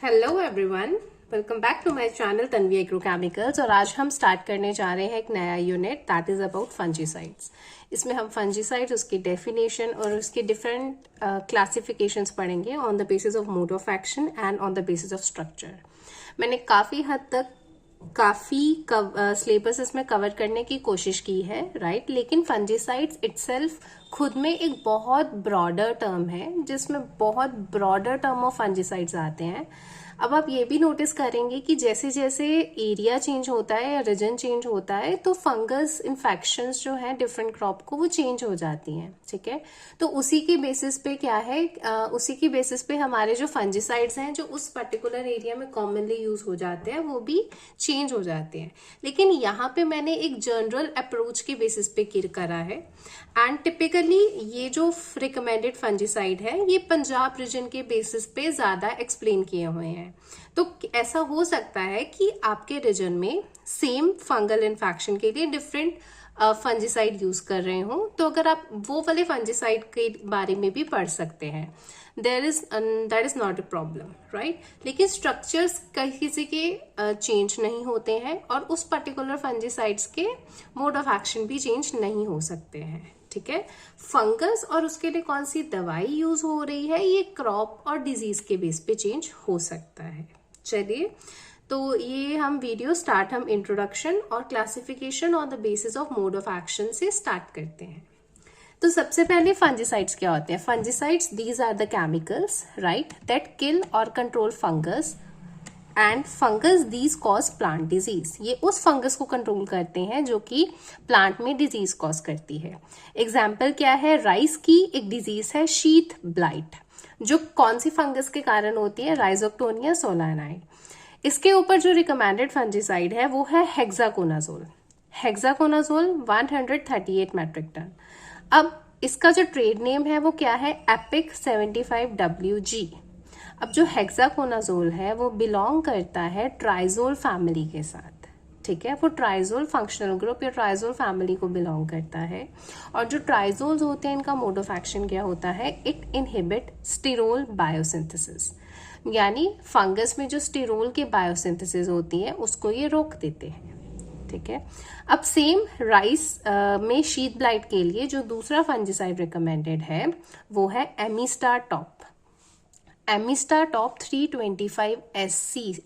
Hello everyone, welcome back to my channel Tanvi Agrochemicals. और आज हम स्टार्ट करने जा रहे हैं एक नया unit that is about fungicides. इसमें हम फंजीसाइड्स, उसकी डेफिनेशन और उसकी डिफरेंट क्लासिफिकेशंस पढ़ेंगे on the basis of mode of action and on the basis of structure. मैंने काफ़ी हद तक सिलेबस इसमें कवर करने की कोशिश की है, राइट। लेकिन फंजीसाइड्स इटसेल्फ खुद में एक बहुत ब्रॉडर टर्म है, जिसमें बहुत ब्रॉडर टर्म ऑफ फंजीसाइड्स आते हैं। अब आप ये भी नोटिस करेंगे कि जैसे जैसे एरिया चेंज होता है या रीजन चेंज होता है तो फंगस इन्फेक्शंस जो हैं डिफरेंट क्रॉप को वो चेंज हो जाती हैं, ठीक है। तो उसी के बेसिस पे क्या है, उसी की बेसिस पे हमारे जो फंजीसाइड्स हैं जो उस पर्टिकुलर एरिया में कॉमनली यूज हो जाते हैं वो भी चेंज हो जाते हैं। लेकिन यहाँ पे मैंने एक जनरल अप्रोच के बेसिस पे करा है। एंड टिपिकली ये जो रिकमेंडेड फंजीसाइड है ये पंजाब रीजन के बेसिस पे ज्यादा एक्सप्लेन किए हुए हैं। तो ऐसा हो सकता है कि आपके रीजन में सेम फंगल इन्फेक्शन के लिए डिफरेंट फंजीसाइड यूज कर रहे हो, तो अगर आप वो वाले फंजीसाइड के बारे में भी पढ़ सकते हैं, that is not a problem, right. लेकिन स्ट्रक्चर्स किसी के चेंज नहीं होते हैं और उस पर्टिकुलर फंजीसाइड्स के मोड ऑफ एक्शन भी चेंज नहीं हो सकते हैं, ठीक है। फंगस और उसके लिए कौन सी दवाई यूज हो रही है ये क्रॉप और डिजीज के बेस पे चेंज हो सकता है। चलिए, तो ये हम इंट्रोडक्शन और classification on the basis of mode of action से स्टार्ट करते हैं। तो सबसे पहले फंजीसाइड्स क्या होते हैं। Fungicides these are the chemicals, right, that kill और control fungus and fungus these cause plant disease. ये उस फंगस को कंट्रोल करते हैं जो कि प्लांट में डिजीज कॉज करती है। एग्जाम्पल क्या है, राइस की एक डिजीज है शीथ ब्लाइट, जो कौन सी फंगस के कारण होती है, राइजोक्टोनिया सोलानाई। इसके ऊपर जो रिकमेंडेड फंजीसाइड है वो है हेक्साकोनाजोल। Hexaconazole 138 metric ton. अब इसका जो ट्रेड नेम है वो क्या है, एपिक 75WG। अब जो हेक्साकोनाजोल है वो बिलोंग करता है ट्राइजोल फैमिली के साथ, ठीक है। वो ट्राइजोल फंक्शनल ग्रुप या ट्राइजोल फैमिली को बिलोंग करता है। और जो ट्राइजोल्स होते हैं इनका मोड ऑफ एक्शन क्या होता है, इट इनहिबिट स्टिरोल बायोसिंथेसिस, यानी फंगस में जो स्टिरोल की बायोसिंथेसिस होती है उसको ये रोक देते हैं, ठीक है। अब सेम राइस में शीथ ब्लाइट के लिए जो दूसरा फंजीसाइड रिकमेंडेड है वो है Amistar top. Amistar top 325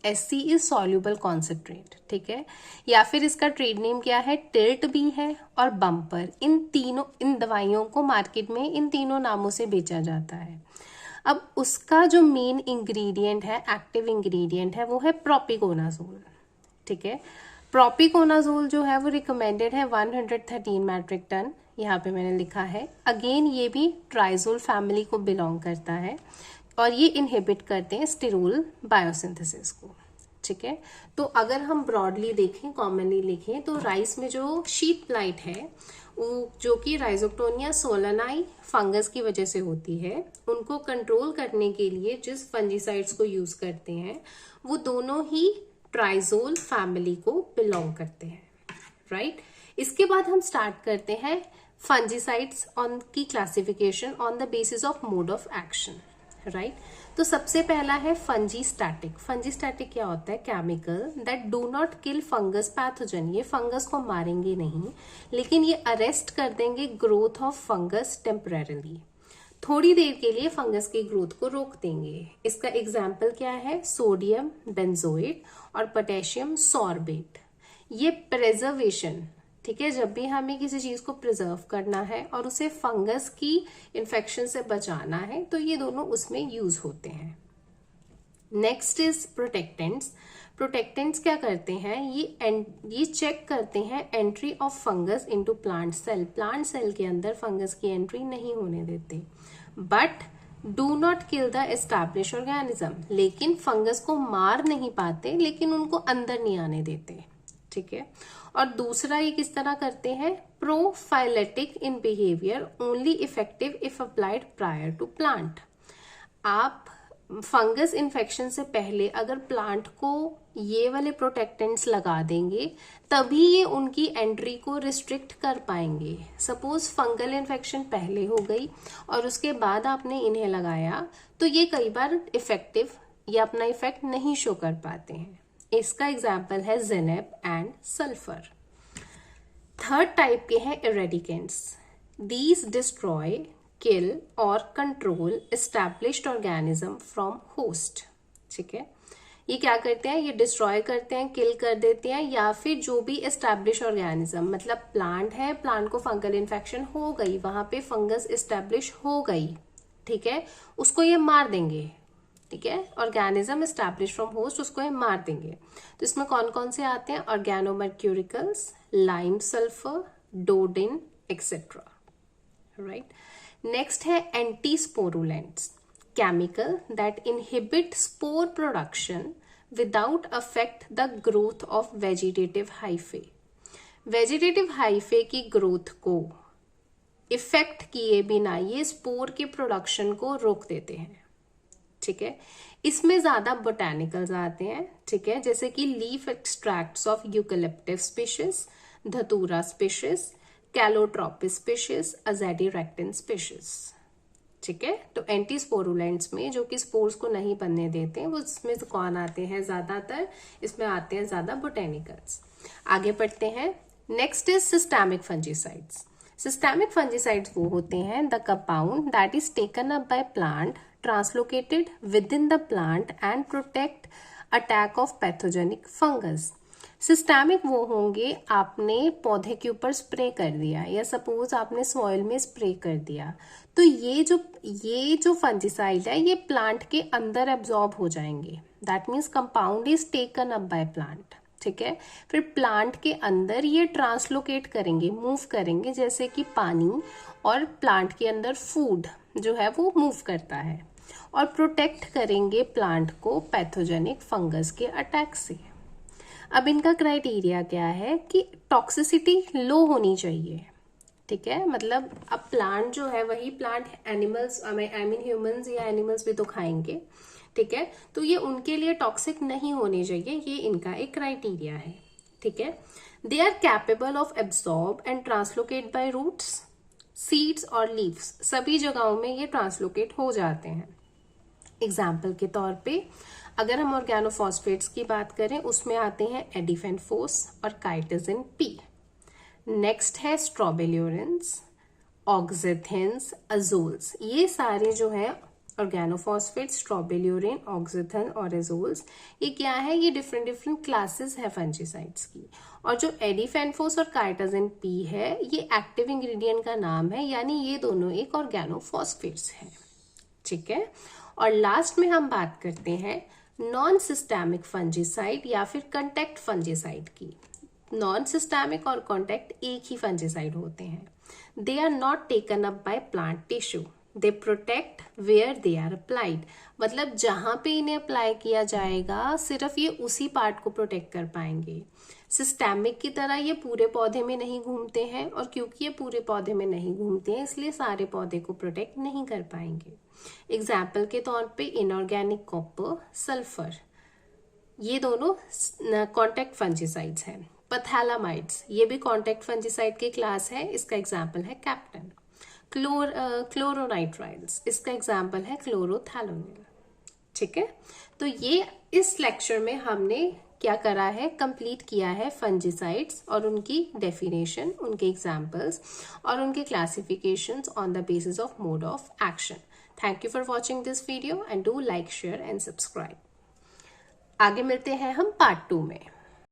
SC is soluble concentrate, ठीक है। या फिर इसका ट्रेड नेम क्या है, टिल्ट भी है और बम्पर। इन दवाइयों को मार्केट में इन तीनों नामों से बेचा जाता है। अब उसका जो मेन इंग्रेडिएंट है, एक्टिव इंग्रेडिएंट है, वो है प्रोपिकोनाजोल, ठीक है। प्रोपिकोनाजोल जो है वो रिकमेंडेड है 113 मेट्रिक टन। यहाँ पे मैंने लिखा है, अगेन ये भी ट्राइजोल फैमिली को बिलोंग करता है और ये इनहिबिट करते हैं स्टिरोल बायोसिंथेसिस को, ठीक है। तो अगर हम ब्रॉडली देखें, कॉमनली लिखें, तो राइस में जो शीथ ब्लाइट है वो जो कि राइजोक्टोनिया सोलानाई फंगस की वजह से होती है, उनको कंट्रोल करने के लिए जिस फंजीसाइड्स को यूज करते हैं वो दोनों ही ट्राइजोल फैमिली को बिलोंग करते हैं, राइट। इसके बाद हम स्टार्ट करते हैं फंजीसाइड्स ऑन की classification on the basis of mode of action, right. तो सबसे पहला है फंजीस्टैटिक। फंजीस्टैटिक क्या होता है, chemical that do not kill fungus pathogen. ये फंगस को मारेंगे नहीं, लेकिन ये अरेस्ट कर देंगे ग्रोथ ऑफ फंगस टेम्परेरीली। थोड़ी देर के लिए फंगस की ग्रोथ को रोक देंगे। इसका एग्जाम्पल क्या है, सोडियम बेंजोएट और पोटेशियम सॉर्बेट। ये प्रिजर्वेशन, ठीक है, जब भी हमें किसी चीज को प्रिजर्व करना है और उसे फंगस की इन्फेक्शन से बचाना है तो ये दोनों उसमें यूज होते हैं। Next is प्रोटेक्टेंट्स। प्रोटेक्टेंट्स क्या करते हैं, ये चेक करते हैं entry of fungus into plant cell. Plant cell के अंदर फंगस की एंट्री नहीं होने देते, but do not kill the establish organism. लेकिन फंगस को मार नहीं पाते, लेकिन उनको अंदर नहीं आने देते, ठीक है। और दूसरा ये किस तरह करते हैं, prophylactic in behaviour, only effective if applied prior to plant. आप फंगस इन्फेक्शन से पहले अगर प्लांट को ये वाले प्रोटेक्टेंट्स लगा देंगे तभी ये उनकी एंट्री को रिस्ट्रिक्ट कर पाएंगे। सपोज फंगल इन्फेक्शन पहले हो गई और उसके बाद आपने इन्हें लगाया तो ये कई बार इफेक्टिव ये अपना इफेक्ट नहीं शो कर पाते हैं। इसका एग्जाम्पल है जिनेब एंड सल्फर। थर्ड टाइप के हैं इरेडिकेंट्स। दीज डिस्ट्रॉय, किल और control established organism from host. ठीक है, ये क्या करते हैं, ये डिस्ट्रॉय करते हैं, किल कर देते हैं, या फिर जो भी एस्टैब्लिश ऑर्गेनिज्म, मतलब प्लांट है, प्लांट को फंगल इन्फेक्शन हो गई, वहां पे फंगस एस्टैब्लिश हो गई, ठीक है, उसको ये मार देंगे। ठीक है, ऑर्गेनिज्म एस्टैब्लिश फ्रॉम होस्ट, उसको ये मार देंगे। तो इसमें कौन कौन से आते हैं, organomercurials, lime sulphur, dodine etcetera. Right, next है antisporulants, chemical that inhibit spore production without affect the growth of vegetative hyphae। Vegetative hyphae की ग्रोथ को इफेक्ट किए बिना ये स्पोर के प्रोडक्शन को रोक देते हैं। ठीक है, इसमें ज्यादा बोटेनिकल्स आते हैं। ठीक है, जैसे कि लीफ एक्सट्रैक्ट्स ऑफ यूकेलिप्टिव स्पीशीज, धतूरा स्पीशीज, कैलोट्रोपिस स्पीशीज, अजेडिरेक्टिन स्पीशीज। ठीक है, तो एंटीस्पोरुलेंट्स में जो कि स्पोर्स को नहीं बनने देते हैं, वो इसमें कौन आते हैं, ज्यादातर इसमें आते हैं ज्यादा बोटेनिकल्स। आगे पढ़ते हैं। Next is systemic fungicides. Systemic fungicides वो होते हैं the compound that is taken up by plant, translocated with in the plant and protect attack of pathogenic fungus. Systemic वो होंगे, आपने पौधे के ऊपर स्प्रे कर दिया, या सपोज आपने सॉइल में स्प्रे कर दिया, तो ये जो फंजीसाइड है ये प्लांट के अंदर एब्जॉर्ब हो जाएंगे। That means compound is taken up by plant. ठीक है, फिर प्लांट के अंदर ये ट्रांसलोकेट करेंगे, मूव करेंगे, जैसे कि पानी और प्लांट के अंदर फूड जो है वो मूव करता है, और प्रोटेक्ट करेंगे प्लांट को पैथोजेनिक फंगस के अटैक से। अब इनका क्राइटेरिया क्या है कि टॉक्सिसिटी लो होनी चाहिए। ठीक है, मतलब अब प्लांट जो है वही plant animals, I mean humans या एनिमल्स भी तो खाएंगे। ठीक है, तो ये उनके लिए टॉक्सिक नहीं होने चाहिए, ये इनका एक क्राइटेरिया है। ठीक है, they are capable of absorb and translocate by roots, seeds और लीव्स, सभी जगहों में ये ट्रांसलोकेट हो जाते हैं। एग्जाम्पल के तौर पे अगर हम ऑर्गेनोफॉस्फेट्स की बात करें, उसमें आते हैं एडिफेनफोस और काइटिसिन पी। नेक्स्ट है स्ट्रोबिल्यूरिन्स, ऑक्सीथिन्स, अजोल्स। ये सारे जो है ऑर्गेनोफॉस्फेट्स, स्ट्रोबिल्यूरिन, ऑक्सीथिन और अजोल्स, ये क्या है, ये डिफरेंट डिफरेंट क्लासेस है फंजीसाइड्स की। और जो एडिफेनफोस और काइटिसिन पी है, ये एक्टिव इंग्रेडिएंट का नाम है, यानी ये दोनों एक ऑर्गेनोफॉस्फेट्स है। ठीक है, और लास्ट में हम बात करते हैं नॉन सिस्टेमिक फंजीसाइड या फिर कॉन्टैक्ट फंजीसाइड की। नॉन सिस्टेमिक और कॉन्टैक्ट एक ही फंजीसाइड होते हैं। They are not taken up by plant tissue, they protect where they are applied. मतलब जहां पे इन्हें अप्लाई किया जाएगा, सिर्फ ये उसी पार्ट को प्रोटेक्ट कर पाएंगे। सिस्टेमिक की तरह ये पूरे पौधे में नहीं घूमते हैं, और क्योंकि ये पूरे पौधे में नहीं घूमते हैं, इसलिए सारे पौधे को प्रोटेक्ट नहीं कर पाएंगे। एग्जाम्पल के तौर पे इनऑर्गेनिक कॉपर, सल्फर, ये दोनों कॉन्टैक्ट फंजीसाइड्स हैं। पथैलामाइड्स, ये भी कॉन्टैक्ट फंजीसाइड की क्लास है, इसका एग्जाम्पल है कैप्टन। क्लोरोनाइट्राइल्स, इसका एग्जाम्पल है क्लोरोथैलोनिल। ठीक है, तो ये इस लेक्चर में हमने क्या करा है, कंप्लीट किया है फंजीसाइड्स और उनकी डेफिनेशन, उनके एग्जाम्पल्स और उनके classifications on the basis of mode of action. Thank you for watching this video and do like, share and subscribe. आगे मिलते हैं हम पार्ट 2 में।